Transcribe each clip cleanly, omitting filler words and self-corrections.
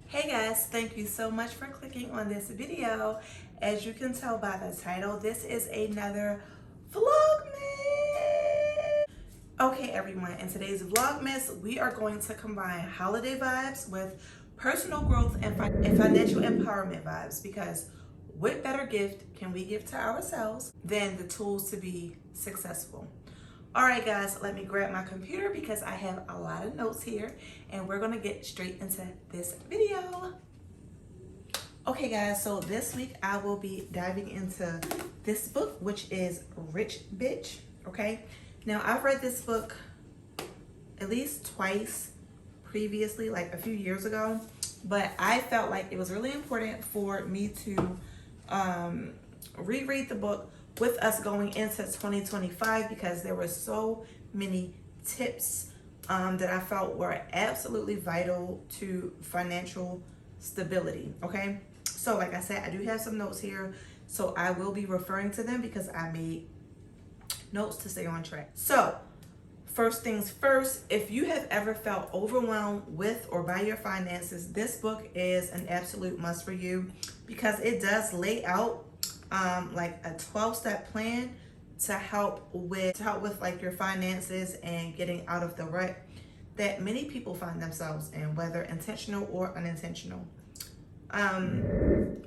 Hey guys, thank you so much for clicking on this video. As you can tell by the title, this is another Vlogmas. Okay everyone, in today's Vlogmas, we are going to combine holiday vibes with personal growth and financial empowerment vibes, because what better gift can we give to ourselves than the tools to be successful? All right guys, let me grab my computer because I have a lot of notes here and we're gonna get straight into this video. Okay guys, so this week I will be diving into this book, which is Rich Bitch, okay? Now I've read this book at least twice previously, like a few years ago, but I felt like it was really important for me to reread the book with us going into 2025, because there were so many tips that I felt were absolutely vital to financial stability. Okay, so like I said, I do have some notes here, so I will be referring to them because I made notes to stay on track. So first things first, if you have ever felt overwhelmed with or by your finances, this book is an absolute must for you, because it does lay out like a 12-step plan to help with like your finances and getting out of the rut that many people find themselves in, whether intentional or unintentional. All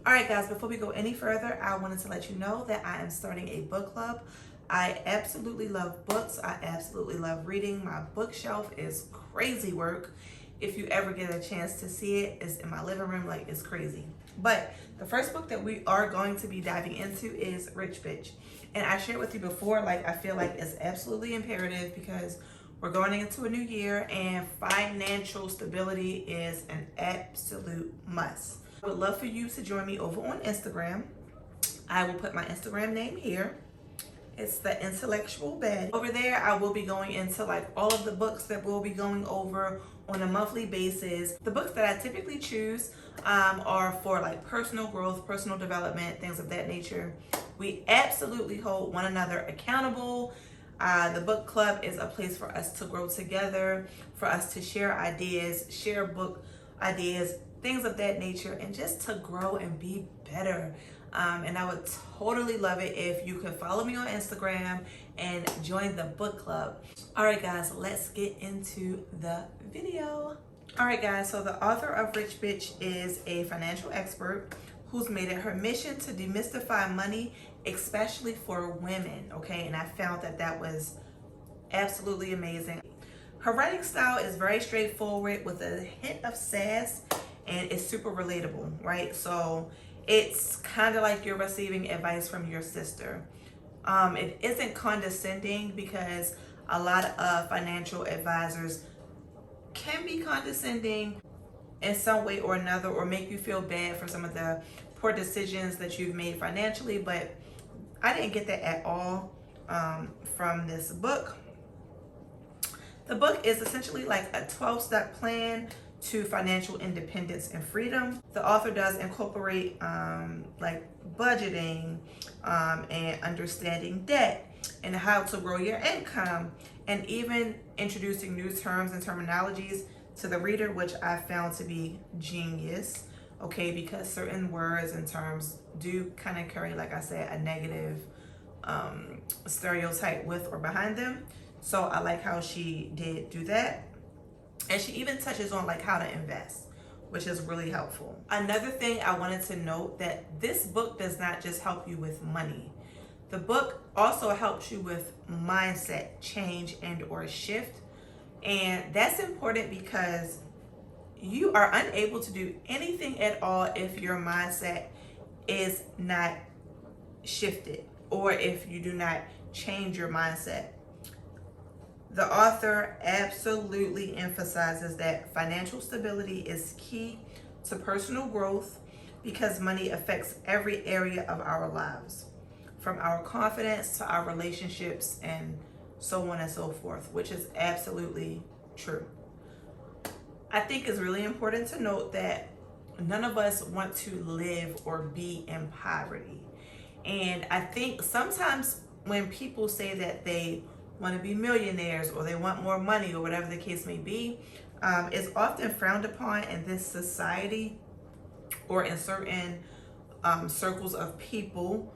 right guys, before we go any further, I wanted to let you know that I am starting a book club. I absolutely love books. I absolutely love reading. My bookshelf is crazy work. If you ever get a chance to see it, it's in my living room, like it's crazy. But the first book that we are going to be diving into is Rich Bitch. And I shared with you before, like I feel like it's absolutely imperative because we're going into a new year and financial stability is an absolute must. I would love for you to join me over on Instagram. I will put my Instagram name here. It's the Intellectual Bed. Over there, I will be going into like all of the books that we'll be going over on a monthly basis. The books that I typically choose are for like personal growth, personal development, things of that nature. We absolutely hold one another accountable. The book club is a place for us to grow together, for us to share ideas, share book ideas, things of that nature, and just to grow and be better. And I would totally love it if you could follow me on Instagram and join the book club. All right guys, let's get into the video. All right guys, so the author of Rich Bitch is a financial expert who's made it her mission to demystify money, especially for women, okay? And I found that that was absolutely amazing. Her writing style is very straightforward with a hint of sass, and it's super relatable, right? So it's kind of like you're receiving advice from your sister. It isn't condescending, because a lot of financial advisors can be condescending in some way or another, or make you feel bad for some of the poor decisions that you've made financially. But I didn't get that at all from this book. The book is essentially like a 12-step plan to financial independence and freedom. The author does incorporate like budgeting and understanding debt and how to grow your income, and even introducing new terms and terminologies to the reader, which I found to be genius, okay, because certain words and terms do kind of carry, like I said, a negative stereotype with or behind them. So I like how she did do that. And she even touches on like how to invest, which is really helpful. Another thing I wanted to note, that this book does not just help you with money. The book also helps you with mindset change and or shift. And that's important because you are unable to do anything at all if your mindset is not shifted, or if you do not change your mindset. The author absolutely emphasizes that financial stability is key to personal growth, because money affects every area of our lives, from our confidence to our relationships and so on and so forth, which is absolutely true. I think it's really important to note that none of us want to live or be in poverty. And I think sometimes when people say that they want to be millionaires or they want more money or whatever the case may be, is often frowned upon in this society or in certain circles of people,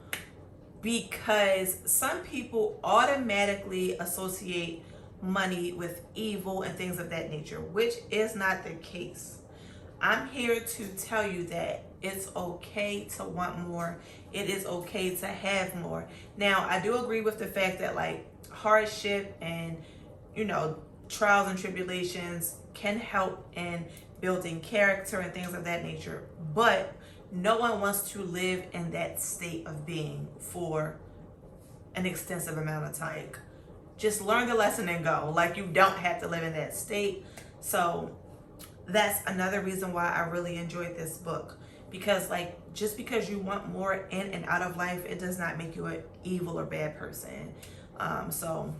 because some people automatically associate money with evil and things of that nature, which is not the case. I'm here to tell you that it's okay to want more. It is okay to have more. Now, I do agree with the fact that like hardship and, trials and tribulations can help in building character and things of that nature. But no one wants to live in that state of being for an extensive amount of time. Just learn the lesson and go. Like, you don't have to live in that state. So that's another reason why I really enjoyed this book, because like, just because you want more in and out of life, it does not make you an evil or bad person. So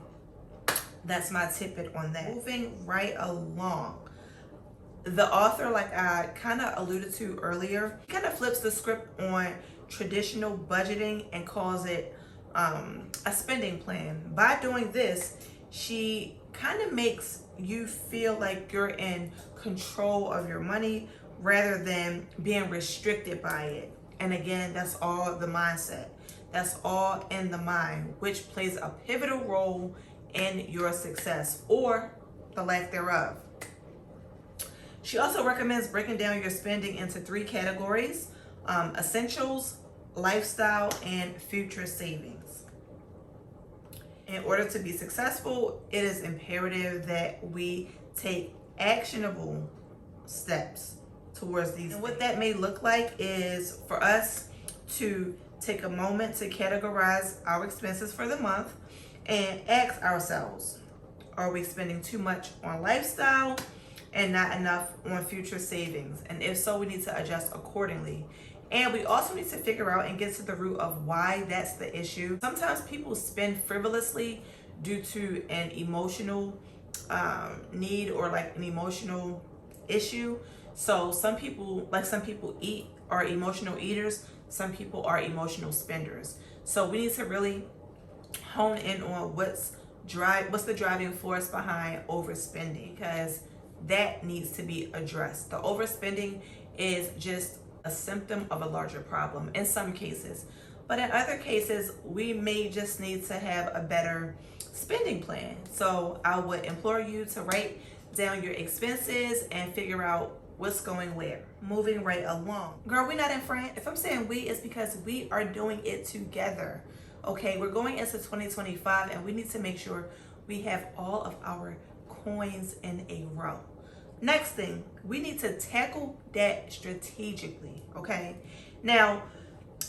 that's my tidbit on that. Moving right along, the author, like I kind of alluded to earlier, kind of flips the script on traditional budgeting and calls it a spending plan. By doing this, she kind of makes you feel like you're in control of your money rather than being restricted by it. And again, that's all the mindset. That's all in the mind, which plays a pivotal role in your success or the lack thereof. She also recommends breaking down your spending into 3 categories: essentials, lifestyle, and future savings. In order to be successful, it is imperative that we take actionable steps towards these. And what that may look like is for us to take a moment to categorize our expenses for the month and ask ourselves, are we spending too much on lifestyle and not enough on future savings? And if so, we need to adjust accordingly. And we also need to figure out and get to the root of why that's the issue. Sometimes people spend frivolously due to an emotional need or like an emotional issue. So some people are emotional eaters. Some people are emotional spenders. So we need to really hone in on what's the driving force behind overspending, because that needs to be addressed. The overspending is just a symptom of a larger problem in some cases, but in other cases we may just need to have a better spending plan. So I would implore you to write down your expenses and figure out what's going where. Moving right along, girl, we're not in front. If I'm saying we, it's because we are doing it together. Okay, we're going into 2025 and we need to make sure we have all of our coins in a row. Next thing, we need to tackle debt strategically, okay? Now,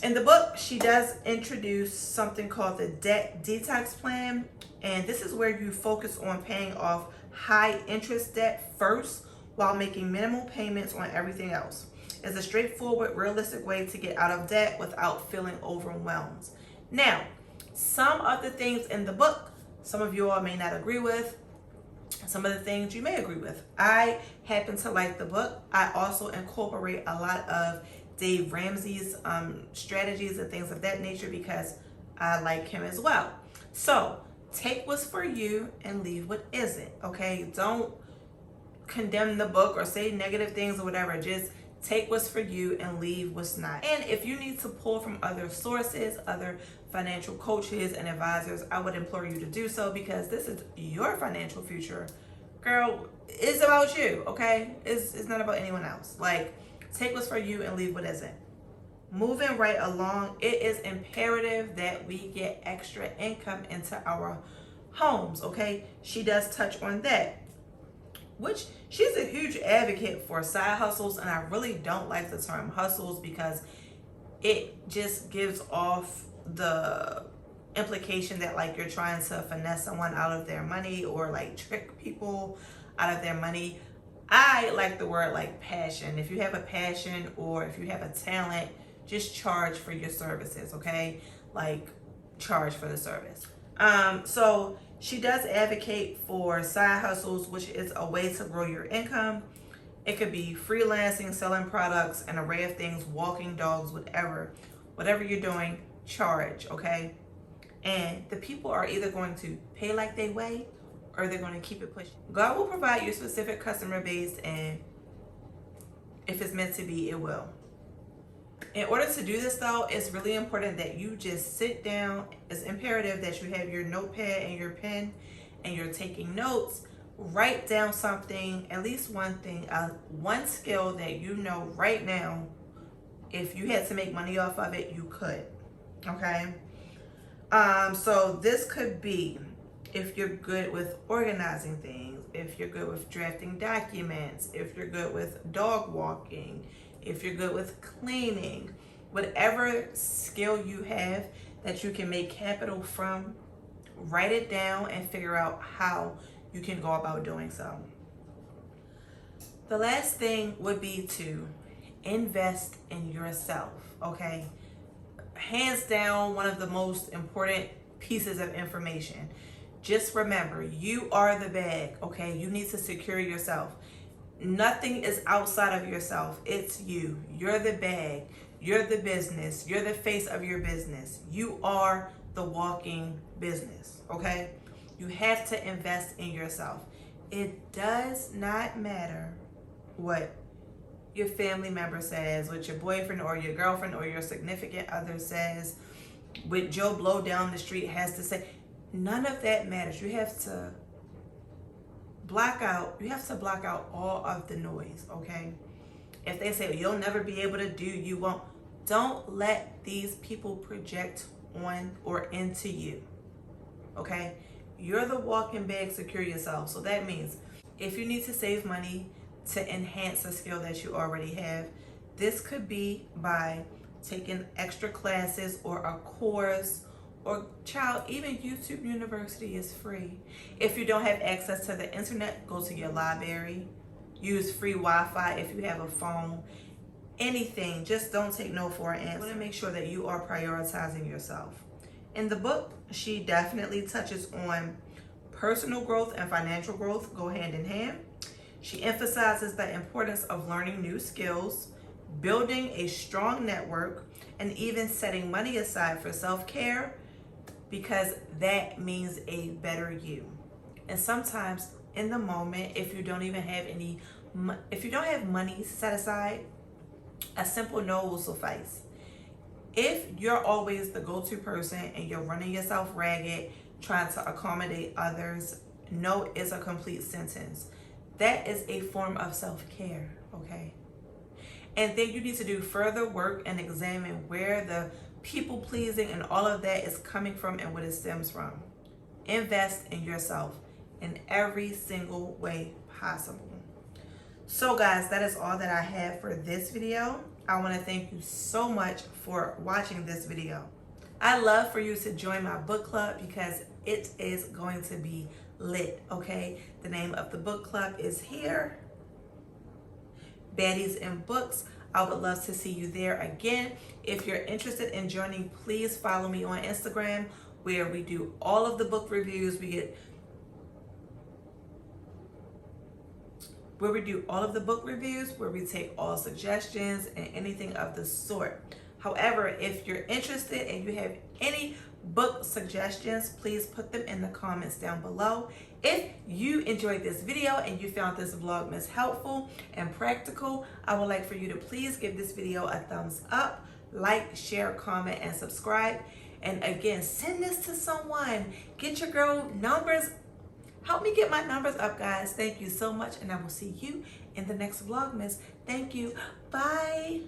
in the book, she does introduce something called the debt detox plan, and this is where you focus on paying off high interest debt first while making minimal payments on everything else. It's a straightforward, realistic way to get out of debt without feeling overwhelmed. Now, some of the things in the book, some of you all may not agree with. Some of the things you may agree with. I happen to like the book. I also incorporate a lot of Dave Ramsey's strategies and things of that nature because I like him as well. So take what's for you and leave what isn't, okay? Don't condemn the book or say negative things or whatever. Just take what's for you and leave what's not. And if you need to pull from other sources, other financial coaches and advisors, I would implore you to do so, because this is your financial future. Girl, it's about you, okay? It's not about anyone else. Like, take what's for you and leave what isn't. Moving right along, it is imperative that we get extra income into our homes, okay? She does touch on that, which she's a huge advocate for side hustles, and I really don't like the term hustles because it just gives off the implication that like you're trying to finesse someone out of their money or like trick people out of their money. I like the word like passion. If you have a passion or if you have a talent, just charge for your services, okay? Like, charge for the service. So she does advocate for side hustles, which is a way to grow your income. It could be freelancing, selling products, an array of things, walking dogs, whatever you're doing, charge, okay? And the people are either going to pay like they weigh or they're going to keep it pushing. God will provide your specific customer base, and if it's meant to be, it will. In order to do this though, it's really important that you just sit down. It's imperative that you have your notepad and your pen and you're taking notes. Write down something, at least one thing, one skill that you know right now, if you had to make money off of it, you could. Okay? So this could be if you're good with organizing things, if you're good with drafting documents, if you're good with dog walking, if you're good with cleaning, whatever skill you have that you can make capital from, write it down and figure out how you can go about doing so. The last thing would be to invest in yourself, okay? Hands down, one of the most important pieces of information. Just remember, you are the bag, okay? You need to secure yourself. Nothing is outside of yourself. It's you. You're the bag. You're the business. You're the face of your business. You are the walking business, okay? You have to invest in yourself. It does not matter what your family member says, what your boyfriend or your girlfriend or your significant other says, what Joe Blow down the street has to say. None of that matters. You have to block out all of the noise, okay? If they say you'll never be able to do, you won't. Don't let these people project on or into you, okay? You're the walking bag. Secure yourself. So that means if you need to save money to enhance a skill that you already have, this could be by taking extra classes or a course, or child, even YouTube University is free. If you don't have access to the internet, go to your library. Use free Wi-Fi if you have a phone. Anything, just don't take no for an answer. You want to make sure that you are prioritizing yourself. In the book, she definitely touches on personal growth and financial growth go hand in hand. She emphasizes the importance of learning new skills, building a strong network, and even setting money aside for self-care, because that means a better you. And sometimes in the moment, if you don't have money set aside, a simple no will suffice. If you're always the go-to person and you're running yourself ragged, trying to accommodate others, no is a complete sentence. That is a form of self-care, okay? And then you need to do further work and examine where the people pleasing and all of that is coming from and what it stems from. Invest in yourself in every single way possible. So guys, that is all that I have for this video. I want to thank you so much for watching this video. I love for you to join my book club because it is going to be lit, okay? The name of the book club is here, Baddies in Books. I would love to see you there again. If you're interested in joining, please follow me on Instagram, where we do all of the book reviews. Where we take all suggestions and anything of the sort. However, if you're interested and you have any book suggestions, please put them in the comments down below. If you enjoyed this video and you found this Vlogmas helpful and practical, I would like for you to please give this video a thumbs up, like, share, comment, and subscribe. And again, send this to someone. Get your girl numbers. Help me get my numbers up, guys. Thank you so much, and I will see you in the next Vlogmas. Thank you. Bye.